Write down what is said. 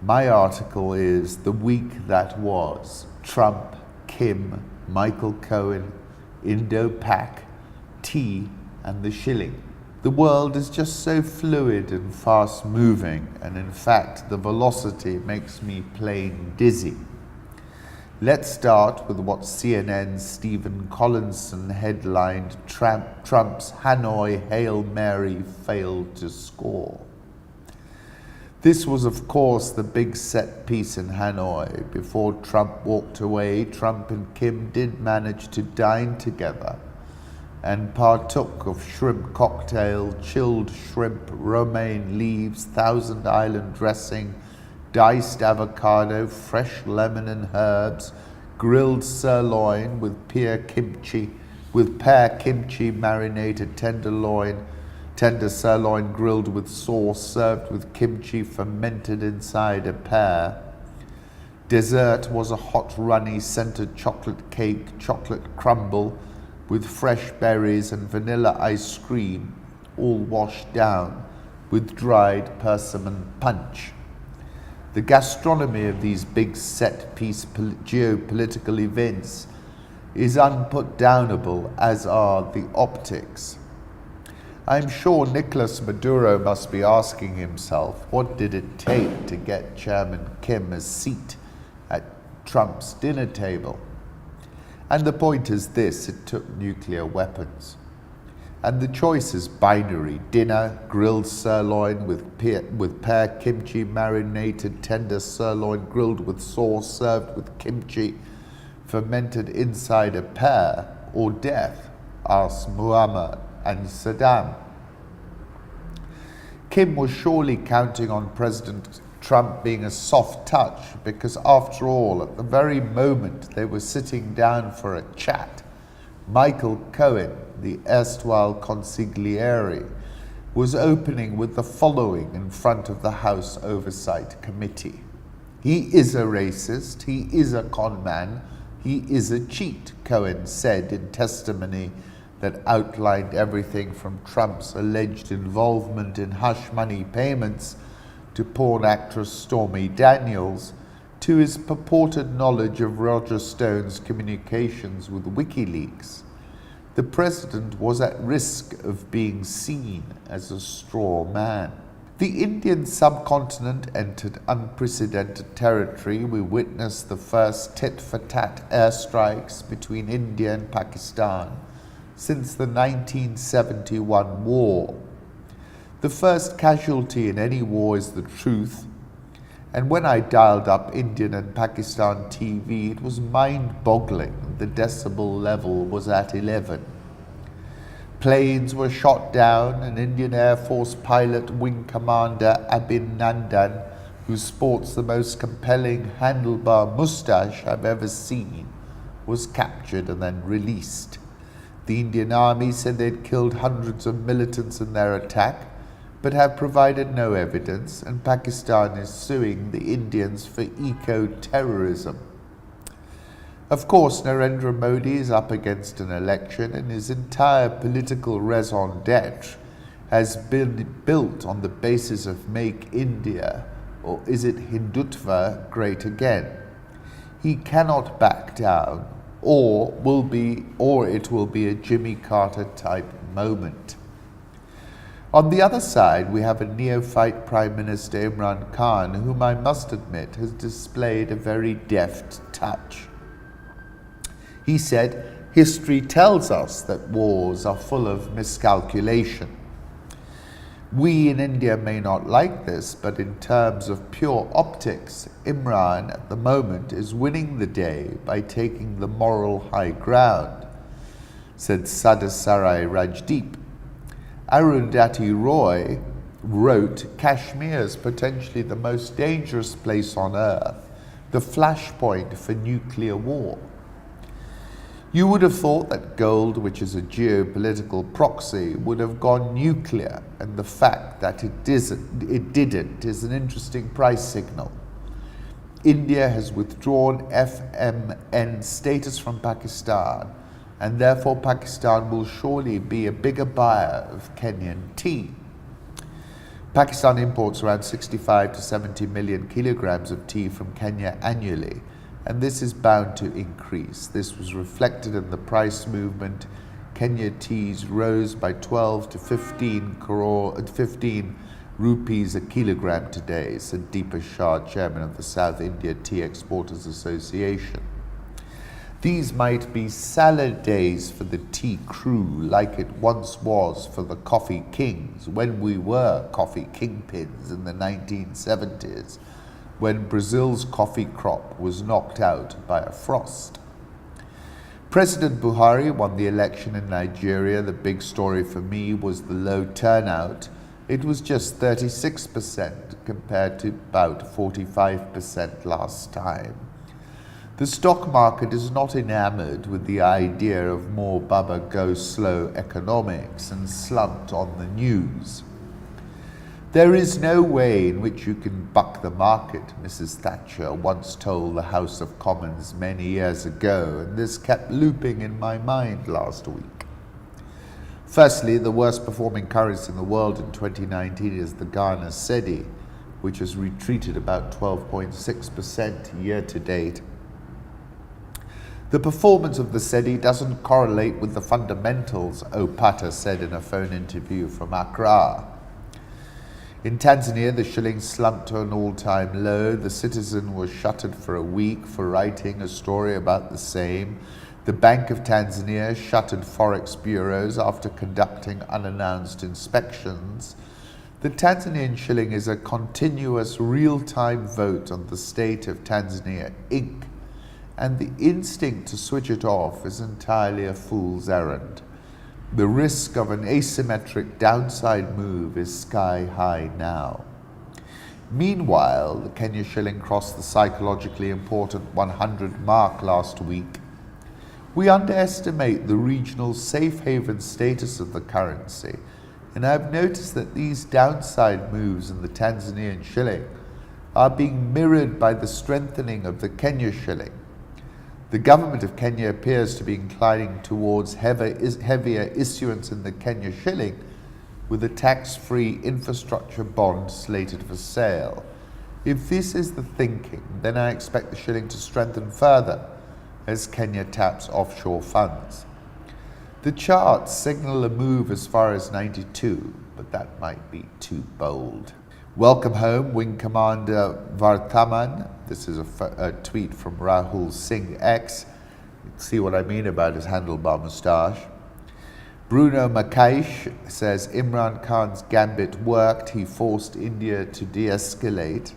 My article is The Week That Was: Trump, Kim, Michael Cohen, IndoPak, Tea, and the Shilling. The world is just so fluid and fast moving, and in fact the velocity makes me plain dizzy. Let's start with what CNN's Stephen Collinson headlined Trump's Hanoi Hail Mary failed to score. This was, of course, the big set piece in Hanoi. Before Trump walked away, Trump and Kim did manage to dine together and partook of shrimp cocktail, chilled shrimp, romaine leaves, Thousand Island dressing, diced avocado, fresh lemon and herbs, grilled sirloin with pear kimchi, marinated tender sirloin grilled with sauce, served with kimchi fermented inside a pear. Dessert was a hot runny scented chocolate cake, chocolate crumble with fresh berries and vanilla ice cream, all washed down with dried persimmon punch. The gastronomy of these big set-piece geopolitical events is unputdownable, as are the optics. I'm sure Nicolas Maduro must be asking himself, what did it take to get Chairman Kim a seat at Trump's dinner table? And the point is this: it took nuclear weapons. And the choice is binary: dinner, grilled sirloin with pear kimchi, marinated tender sirloin grilled with sauce, served with kimchi fermented inside a pear, or death, asked Muammar and Saddam. Kim was surely counting on President Trump being a soft touch, because after all, at the very moment they were sitting down for a chat, Michael Cohen, the erstwhile consigliere, was opening with the following in front of the House Oversight Committee. "He is a racist, he is a con man, he is a cheat," Cohen said in testimony that outlined everything from Trump's alleged involvement in hush money payments to porn actress Stormy Daniels, to his purported knowledge of Roger Stone's communications with WikiLeaks. The president was at risk of being seen as a straw man. The Indian subcontinent entered unprecedented territory. We witnessed the first tit-for-tat airstrikes between India and Pakistan since the 1971 war. The first casualty in any war is the truth, and when I dialed up Indian and Pakistan TV, it was mind-boggling. The decibel level was at 11. Planes were shot down, and Indian Air Force pilot Wing Commander Abhin Nandan, who sports the most compelling handlebar moustache I've ever seen, was captured and then released. The Indian Army said they'd killed hundreds of militants in their attack, but have provided no evidence, and Pakistan is suing the Indians for eco-terrorism. Of course, Narendra Modi is up against an election, and his entire political raison d'etre has been built on the basis of Make India, or is it Hindutva, great again. He cannot back down, or it will be a Jimmy Carter type moment. On the other side, we have a neophyte Prime Minister Imran Khan, whom I must admit has displayed a very deft touch. He said, "History tells us that wars are full of miscalculation. We in India may not like this, but in terms of pure optics, Imran at the moment is winning the day by taking the moral high ground," said Sadasarai Rajdeep. Arundhati Roy wrote, "Kashmir is potentially the most dangerous place on earth, the flashpoint for nuclear war." You would have thought that gold, which is a geopolitical proxy, would have gone nuclear, and the fact that it didn't is an interesting price signal. India has withdrawn FMN status from Pakistan, and therefore Pakistan will surely be a bigger buyer of Kenyan tea. Pakistan imports around 65 to 70 million kilograms of tea from Kenya annually, and this is bound to increase. This was reflected in the price movement. Kenya teas rose by 12 to 15 rupees a kilogram today, said Deepa Shah, chairman of the South India Tea Exporters Association. These might be salad days for the tea crew, like it once was for the coffee kings, when we were coffee kingpins in the 1970s, when Brazil's coffee crop was knocked out by a frost. President Buhari won the election in Nigeria. The big story for me was the low turnout. It was just 36% compared to about 45% last time. The stock market is not enamored with the idea of more Baba go slow economics and slumped on the news. There is no way in which you can buck the market, Mrs. Thatcher once told the House of Commons many years ago, and this kept looping in my mind last week. Firstly, the worst performing currency in the world in 2019 is the Ghana cedi, which has retreated about 12.6% year to date. The performance of the cedi doesn't correlate with the fundamentals, Opata said in a phone interview from Accra. In Tanzania, the shilling slumped to an all-time low. The Citizen was shuttered for a week for writing a story about the same. The Bank of Tanzania shuttered forex bureaus after conducting unannounced inspections. The Tanzanian shilling is a continuous real-time vote on the state of Tanzania, Inc., and the instinct to switch it off is entirely a fool's errand. The risk of an asymmetric downside move is sky high now. Meanwhile, the Kenya shilling crossed the psychologically important 100 mark last week. We underestimate the regional safe haven status of the currency, and I've noticed that these downside moves in the Tanzanian shilling are being mirrored by the strengthening of the Kenya shilling. The government of Kenya appears to be inclining towards heavier issuance in the Kenya shilling, with a tax-free infrastructure bond slated for sale. If this is the thinking, then I expect the shilling to strengthen further as Kenya taps offshore funds. The charts signal a move as far as 92, but that might be too bold. Welcome home, Wing Commander Varthaman. This is a tweet from Rahul Singh X. You can see what I mean about his handlebar moustache. Bruno Makaish says Imran Khan's gambit worked. He forced India to de-escalate.